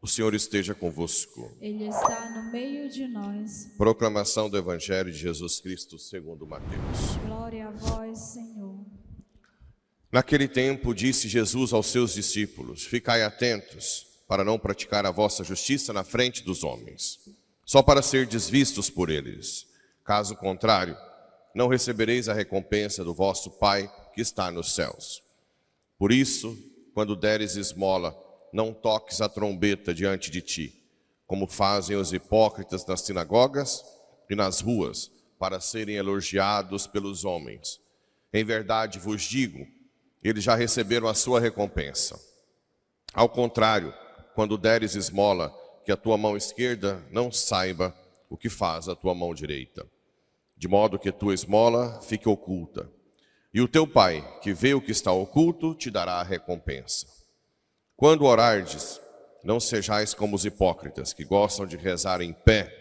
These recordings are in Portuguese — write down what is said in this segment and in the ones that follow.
O Senhor esteja convosco. Ele está no meio de nós. Proclamação do Evangelho de Jesus Cristo segundo Mateus. Glória a vós, Senhor. Naquele tempo disse Jesus aos seus discípulos: Ficai atentos para não praticar a vossa justiça na frente dos homens, só para serdes vistos por eles. Caso contrário, não recebereis a recompensa do vosso Pai que está nos céus. Por isso, quando deres esmola, não toques a trombeta diante de ti, como fazem os hipócritas nas sinagogas e nas ruas, para serem elogiados pelos homens. Em verdade vos digo, eles já receberam a sua recompensa. Ao contrário, quando deres esmola, que a tua mão esquerda não saiba o que faz a tua mão direita, de modo que tua esmola fique oculta. E o teu Pai, que vê o que está oculto, te dará a recompensa. Quando orardes, não sejais como os hipócritas, que gostam de rezar em pé,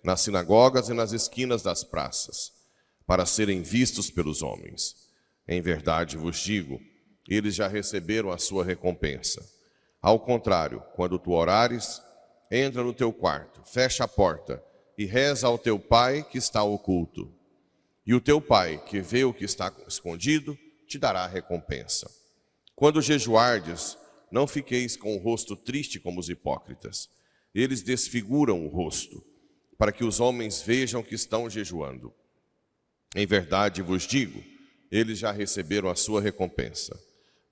nas sinagogas e nas esquinas das praças, para serem vistos pelos homens. Em verdade vos digo, eles já receberam a sua recompensa. Ao contrário, quando tu orares, entra no teu quarto, fecha a porta e reza ao teu Pai que está oculto. E o teu Pai, que vê o que está escondido, te dará a recompensa. Quando jejuardes, não fiqueis com o rosto triste como os hipócritas. Eles desfiguram o rosto, para que os homens vejam que estão jejuando. Em verdade vos digo, eles já receberam a sua recompensa.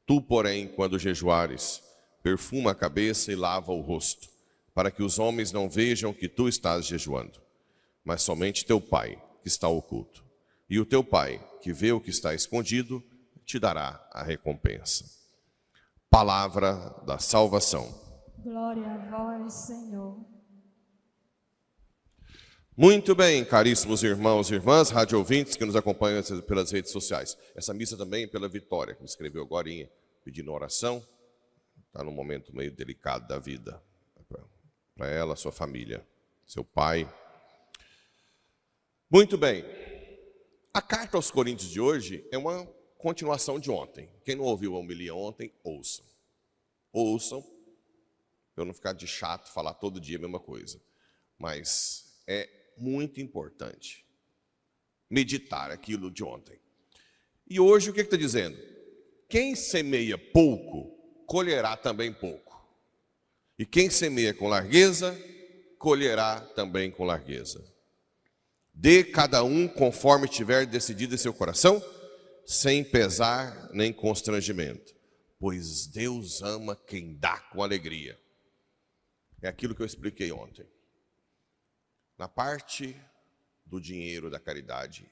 Tu, porém, quando jejuares, perfuma a cabeça e lava o rosto, para que os homens não vejam que tu estás jejuando, mas somente teu Pai, que está oculto. E o teu Pai, que vê o que está escondido, te dará a recompensa. Palavra da salvação. Glória a vós, Senhor. Muito bem, caríssimos irmãos e irmãs, rádio ouvintes que nos acompanham pelas redes sociais. Essa missa também pela Vitória, que me escreveu agorinha, pedindo oração. Está num momento meio delicado da vida. Para ela, sua família, seu pai. Muito bem. A carta aos Coríntios de hoje é uma continuação de ontem. Quem não ouviu a homilia ontem, ouçam. Ouçam, para eu não ficar de chato, falar todo dia a mesma coisa. Mas é muito importante meditar aquilo de ontem. E hoje o que está dizendo? Quem semeia pouco, colherá também pouco. E quem semeia com largueza, colherá também com largueza. Dê cada um conforme tiver decidido em seu coração, sem pesar nem constrangimento, pois Deus ama quem dá com alegria. É aquilo que eu expliquei ontem. Na parte do dinheiro da caridade,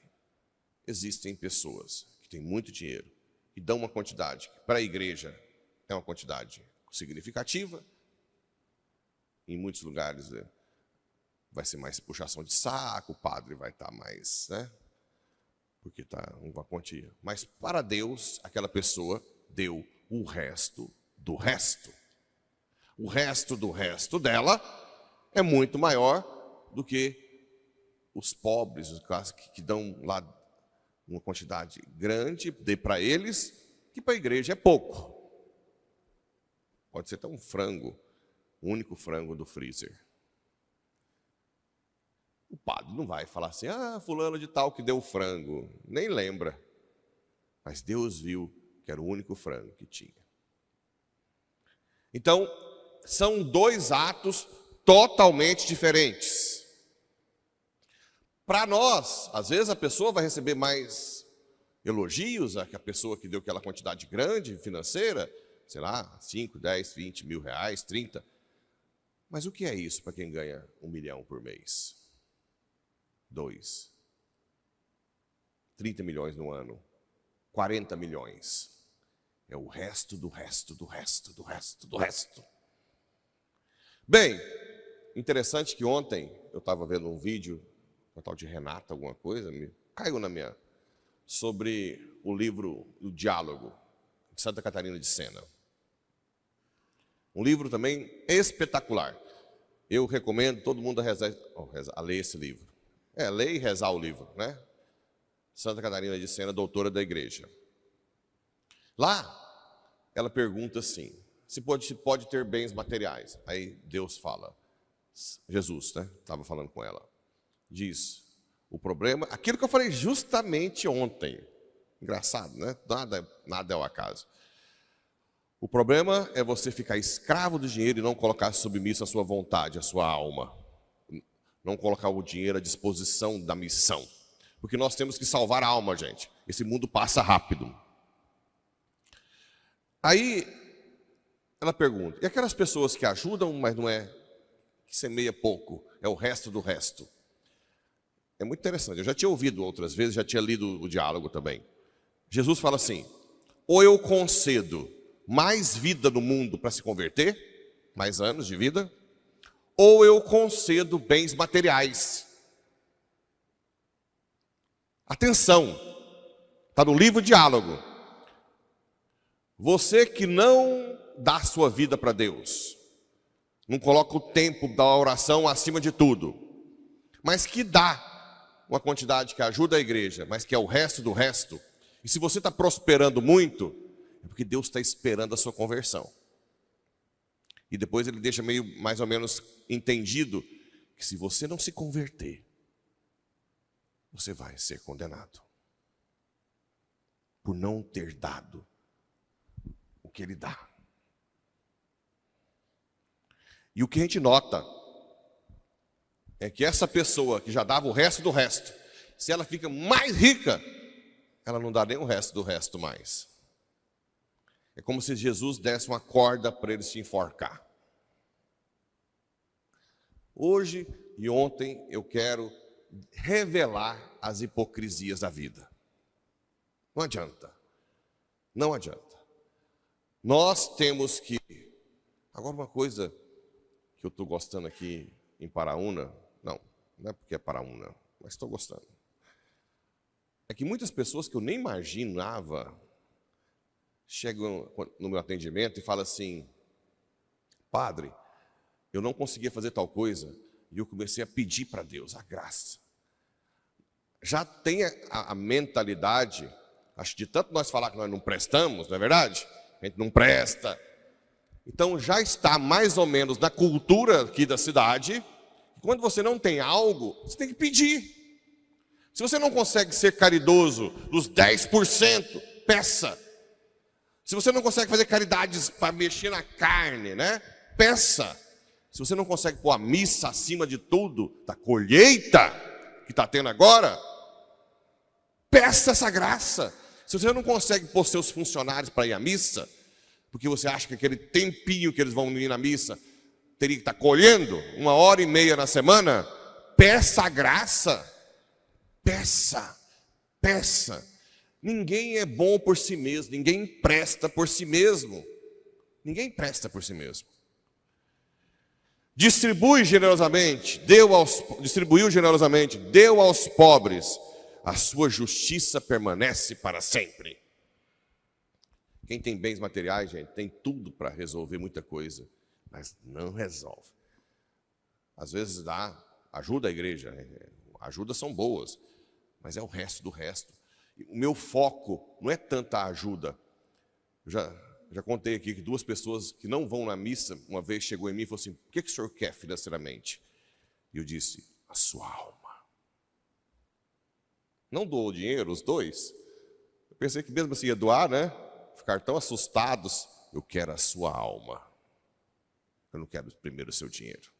existem pessoas que têm muito dinheiro e dão uma quantidade que para a igreja é uma quantidade significativa. Em muitos lugares vai ser mais puxação de saco, o padre vai estar mais, porque está uma quantia. Mas para Deus, aquela pessoa deu o resto do resto. O resto do resto dela é muito maior do que os pobres, os que dão lá uma quantidade grande, dê para eles, que para a igreja é pouco. Pode ser até um frango, o único frango do freezer. O padre não vai falar assim, fulano de tal que deu o frango, nem lembra. Mas Deus viu que era o único frango que tinha. Então, são dois atos totalmente diferentes. Para nós, às vezes a pessoa vai receber mais elogios, a pessoa que deu aquela quantidade grande financeira, sei lá, 5, 10, 20 mil reais, 30. Mas o que é isso para quem ganha 1 milhão por mês? 2. 30 milhões no ano. 40 milhões. É o resto do resto, do resto, do resto, do resto. Bem, interessante que ontem eu estava vendo um vídeo, uma tal de Renata, alguma coisa, caiu na minha, sobre o livro O Diálogo, de Santa Catarina de Sena. Um livro também espetacular. Eu recomendo todo mundo a ler esse livro. Ler e rezar o livro, né? Santa Catarina de Sena, doutora da igreja. Lá, ela pergunta assim, se pode ter bens materiais. Aí Deus fala, Jesus, né? Estava falando com ela. Diz, o problema, aquilo que eu falei justamente ontem. Engraçado, né? Nada é o acaso. O problema é você ficar escravo do dinheiro e não colocar submisso à sua vontade, à sua alma. Não colocar o dinheiro à disposição da missão. Porque nós temos que salvar a alma, gente. Esse mundo passa rápido. Aí, ela pergunta, e aquelas pessoas que ajudam, mas não é, que semeia pouco, é o resto do resto? É muito interessante, eu já tinha ouvido outras vezes, já tinha lido o diálogo também. Jesus fala assim, ou eu concedo mais vida no mundo para se converter, mais anos de vida, ou eu concedo bens materiais. Atenção, está no livro Diálogo. Você que não dá sua vida para Deus, não coloca o tempo da oração acima de tudo, mas que dá uma quantidade que ajuda a igreja, mas que é o resto do resto, e se você está prosperando muito, é porque Deus está esperando a sua conversão. E depois ele deixa meio mais ou menos entendido que se você não se converter, você vai ser condenado por não ter dado o que ele dá. E o que a gente nota é que essa pessoa que já dava o resto do resto, se ela fica mais rica, ela não dá nem o resto do resto mais. É como se Jesus desse uma corda para ele se enforcar. Hoje e ontem eu quero revelar as hipocrisias da vida. Não adianta. Não adianta. Nós temos que... Agora uma coisa que eu estou gostando aqui em Paraúna, não é porque é Paraúna, mas estou gostando. É que muitas pessoas que eu nem imaginava chegam no meu atendimento e falam assim, padre, eu não conseguia fazer tal coisa e eu comecei a pedir para Deus a graça. Já tem a mentalidade, acho que de tanto nós falar que nós não prestamos, não é verdade? A gente não presta. Então já está mais ou menos na cultura aqui da cidade, quando você não tem algo, você tem que pedir. Se você não consegue ser caridoso dos 10%, peça. Se você não consegue fazer caridades para mexer na carne, né? Peça. Se você não consegue pôr a missa acima de tudo, da colheita que está tendo agora, peça essa graça. Se você não consegue pôr seus funcionários para ir à missa, porque você acha que aquele tempinho que eles vão ir na missa teria que estar colhendo, 1h30 na semana, peça a graça. Peça, peça. Ninguém é bom por si mesmo, ninguém presta por si mesmo. Ninguém presta por si mesmo. Distribuiu generosamente, deu aos pobres, a sua justiça permanece para sempre. Quem tem bens materiais, gente, tem tudo para resolver muita coisa, mas não resolve. Às vezes ajuda a igreja, ajudas são boas, mas é o resto do resto. O meu foco não é tanta ajuda. Eu já contei aqui que 2 pessoas que não vão na missa, uma vez chegou em mim e falou assim, o que o senhor quer financeiramente? E eu disse, a sua alma. Não doou dinheiro, os 2. Eu pensei que mesmo assim ia doar, né? Ficar tão assustados, eu quero a sua alma. Eu não quero primeiro o seu dinheiro.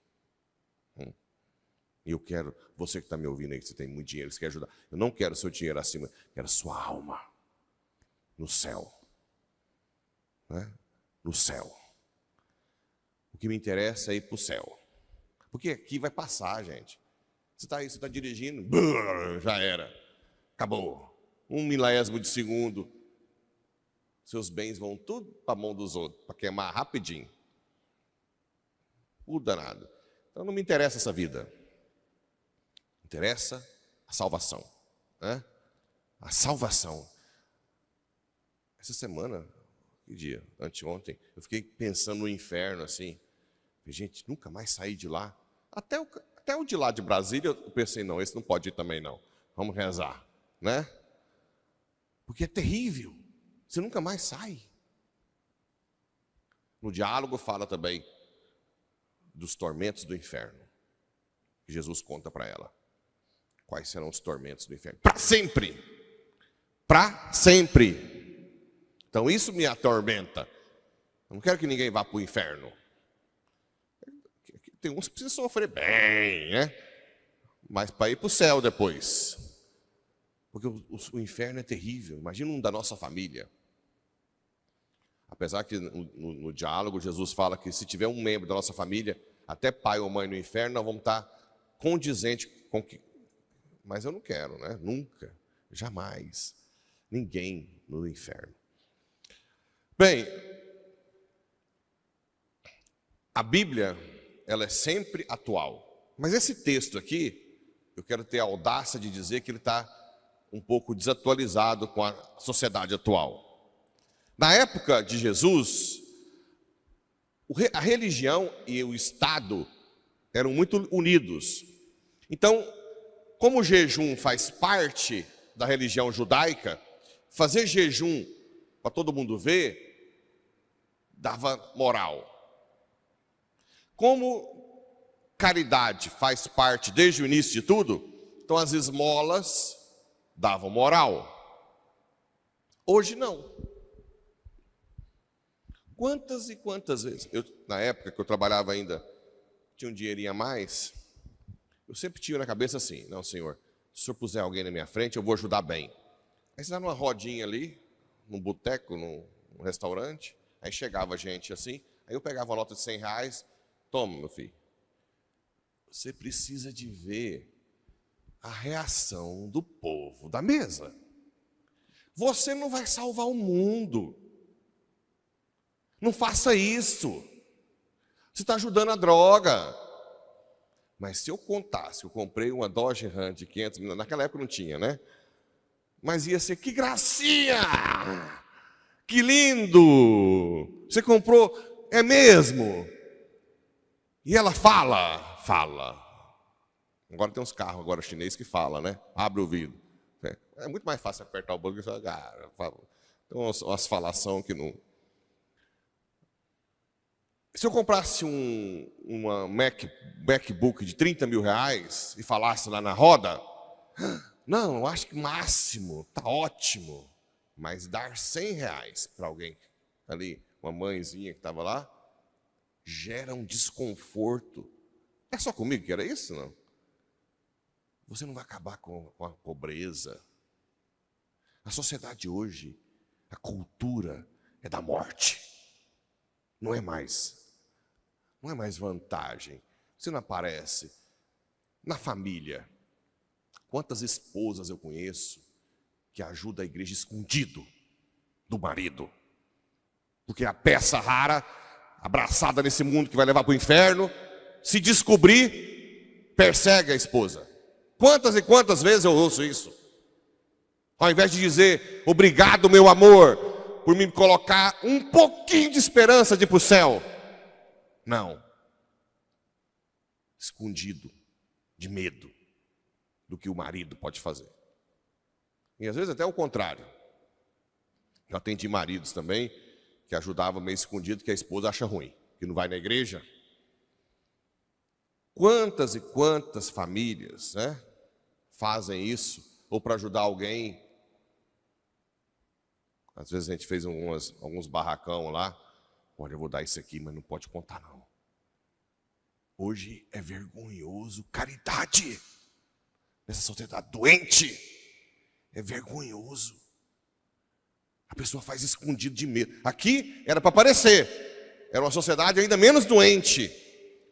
E eu quero, você que está me ouvindo aí, que você tem muito dinheiro, que você quer ajudar, eu não quero o seu dinheiro acima, eu quero a sua alma no céu. Né? No céu. O que me interessa é ir para o céu. Porque aqui vai passar, gente. Você está aí, você está dirigindo, já era. Acabou. 1/1000 de segundo. Seus bens vão tudo para a mão dos outros, para queimar rapidinho. O danado. Então não me interessa essa vida. Interessa a salvação. Né? A salvação. Essa semana, Que dia? Anteontem. Eu fiquei pensando no inferno, assim. Gente, nunca mais sair de lá. Até o de lá de Brasília, eu pensei, não, esse não pode ir também, não. Vamos rezar, né? Porque é terrível. Você nunca mais sai. No diálogo fala também dos tormentos do inferno. Jesus conta para ela. Quais serão os tormentos do inferno? Para sempre. Para sempre. Então isso me atormenta. Eu não quero que ninguém vá para o inferno. Tem uns que precisam sofrer bem, né? Mas para ir para o céu depois. Porque o inferno é terrível. Imagina um da nossa família. Apesar que no diálogo Jesus fala que se tiver um membro da nossa família, até pai ou mãe no inferno, nós vamos estar condizente com que... Mas eu não quero, né? Nunca, jamais. Ninguém no inferno. Bem, a Bíblia, ela é sempre atual. Mas esse texto aqui, eu quero ter a audácia de dizer que ele está um pouco desatualizado com a sociedade atual. Na época de Jesus, a religião e o Estado eram muito unidos. Então, como o jejum faz parte da religião judaica, fazer jejum para todo mundo ver, dava moral. Como caridade faz parte desde o início de tudo, então as esmolas davam moral. Hoje não. Quantas e quantas vezes, na época que eu trabalhava ainda, tinha um dinheirinho a mais, eu sempre tinha na cabeça assim, não, Senhor, se o Senhor puser alguém na minha frente, eu vou ajudar bem. Aí você está numa rodinha ali, num boteco, num restaurante, aí chegava gente assim, aí eu pegava uma nota de R$100, toma, meu filho. Você precisa de ver a reação do povo da mesa. Você não vai salvar o mundo. Não faça isso. Você está ajudando a droga. Mas se eu contasse, eu comprei uma Dodge Ram de 500 mil, naquela época não tinha, né? Mas ia ser, que gracinha! Que lindo! Você comprou, é mesmo? E ela fala. Agora tem uns carros agora chinês que falam, né? Abre o vidro. É muito mais fácil apertar o banco e falar, tem umas falação que não... Se eu comprasse uma MacBook de 30 mil reais e falasse lá na roda, não, eu acho que máximo, tá ótimo. Mas dar 100 reais para alguém ali, uma mãezinha que estava lá, gera um desconforto. É só comigo que era isso, não? Você não vai acabar com a pobreza. A sociedade hoje, a cultura é da morte. Não é mais vantagem. Você não aparece. Na família, quantas esposas eu conheço que ajudam a igreja escondido do marido? Porque a peça rara, abraçada nesse mundo que vai levar para o inferno, se descobrir, persegue a esposa. Quantas e quantas vezes eu ouço isso? Ao invés de dizer, obrigado meu amor, por me colocar um pouquinho de esperança de ir para o céu. Não. Escondido, de medo do que o marido pode fazer. E às vezes até o contrário. Eu atendi maridos também que ajudavam meio escondido, que a esposa acha ruim, que não vai na igreja. Quantas e quantas famílias, né, fazem isso, ou para ajudar alguém. Às vezes a gente fez alguns barracão lá. Olha, eu vou dar isso aqui, mas não pode contar não. Hoje é vergonhoso caridade. Nessa sociedade doente, é vergonhoso. A pessoa faz escondido de medo. Aqui era para aparecer. Era uma sociedade ainda menos doente.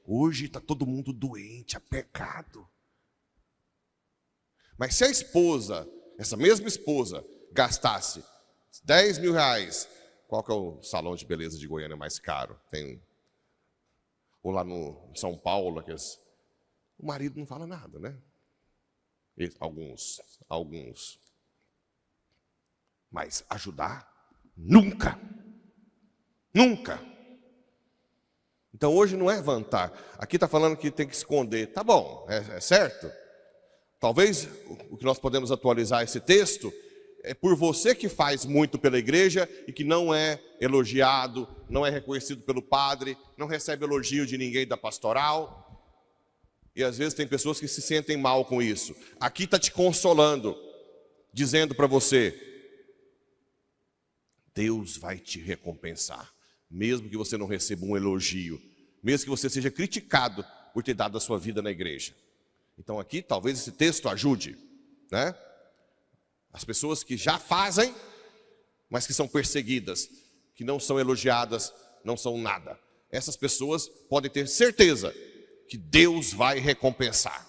Hoje está todo mundo doente, é pecado. Mas se a esposa, essa mesma esposa, gastasse 10 mil reais, qual que é o salão de beleza de Goiânia mais caro? Tem, ou lá no São Paulo, o marido não fala nada, né? Alguns. Mas ajudar? Nunca. Nunca. Então hoje não é vantar. Aqui está falando que tem que esconder. Tá bom, é certo? Talvez o que nós podemos atualizar esse texto é por você que faz muito pela igreja e que não é elogiado, não é reconhecido pelo padre, não recebe elogio de ninguém da pastoral. E às vezes tem pessoas que se sentem mal com isso. Aqui está te consolando, dizendo para você: Deus vai te recompensar. Mesmo que você não receba um elogio, mesmo que você seja criticado por ter dado a sua vida na igreja. Então aqui talvez esse texto ajude, né? As pessoas que já fazem, mas que são perseguidas, que não são elogiadas, não são nada. Essas pessoas podem ter certeza que Deus vai recompensar.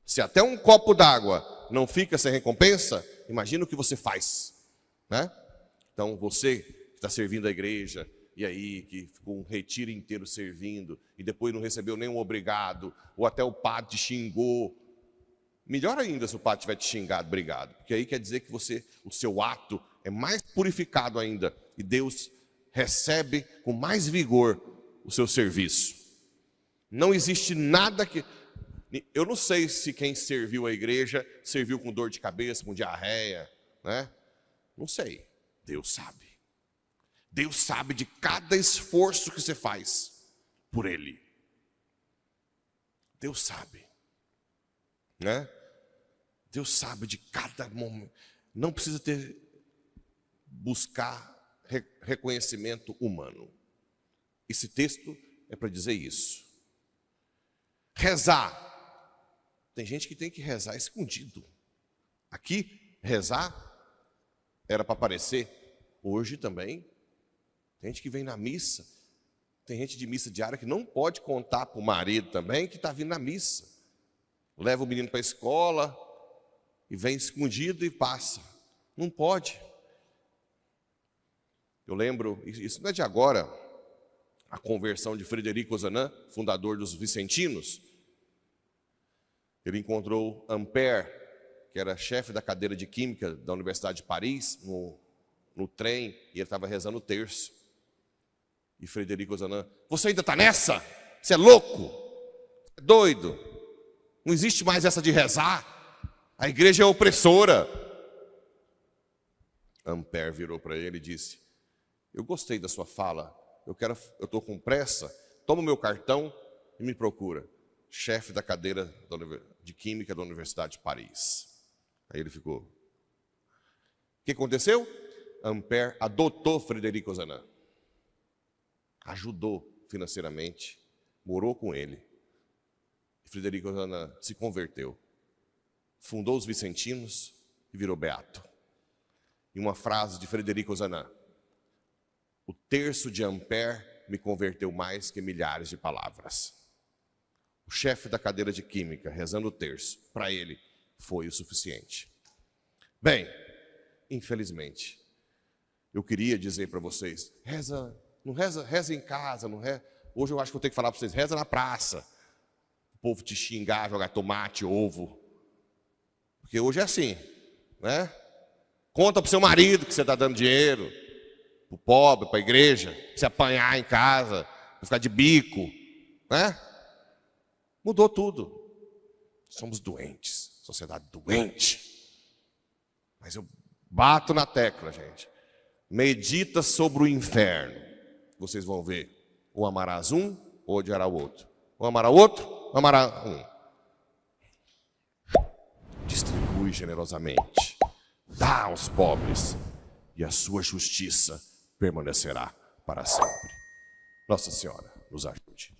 Se até um copo d'água não fica sem recompensa, imagina o que você faz, né? Então você que está servindo a igreja, e aí que ficou um retiro inteiro servindo, e depois não recebeu nenhum obrigado, ou até o padre te xingou. Melhor ainda se o padre tiver te xingado, obrigado, porque aí quer dizer que o seu ato é mais purificado ainda, e Deus recebe com mais vigor o seu serviço. Não existe nada que... Eu não sei se quem serviu a igreja, serviu com dor de cabeça, com diarreia, né? Não sei, Deus sabe. Deus sabe de cada esforço que você faz por Ele. Deus sabe, né? Deus sabe de cada momento. Não precisa buscar reconhecimento humano. Esse texto é para dizer isso. Rezar. Tem gente que tem que rezar escondido. Aqui, rezar era para aparecer. Hoje também. Tem gente que vem na missa, tem gente de missa diária que não pode contar para o marido também que está vindo na missa. Leva o menino para a escola e vem escondido e passa. Não pode. Eu lembro, isso não é de agora, a conversão de Frederico Ozanam, fundador dos Vicentinos. Ele encontrou Ampère, que era chefe da cadeira de Química da Universidade de Paris, no trem, e ele estava rezando o terço. E Frederico Ozanam: você ainda está nessa? Você é louco? É doido? Não existe mais essa de rezar. A igreja é opressora. Ampère virou para ele e disse: eu gostei da sua fala, eu estou com pressa, toma o meu cartão e me procura. Chefe da cadeira de Química da Universidade de Paris. Aí ele ficou. O que aconteceu? Ampère adotou Frederico Ozanam. Ajudou financeiramente, morou com ele. Frederico Ozanam se converteu, fundou os Vicentinos e virou beato. E uma frase de Frederico Ozanam: o terço de Ampère me converteu mais que milhares de palavras. O chefe da cadeira de Química, rezando o terço, para ele foi o suficiente. Bem, infelizmente, eu queria dizer para vocês: reza em casa, não reza. Hoje eu acho que vou ter que falar para vocês: reza na praça. O povo te xingar, jogar tomate, ovo. Porque hoje é assim, né? Conta para o seu marido que você está dando dinheiro, para o pobre, para a igreja, para você apanhar em casa, para ficar de bico, né? Mudou tudo. Somos doentes, sociedade doente. Mas eu bato na tecla, gente. Medita sobre o inferno. Vocês vão ver. Ou amarás um, ou odiará o outro. Ou amará o outro, ou amará um. Distribui generosamente. Dá aos pobres. E a sua justiça permanecerá para sempre. Nossa Senhora nos ajude.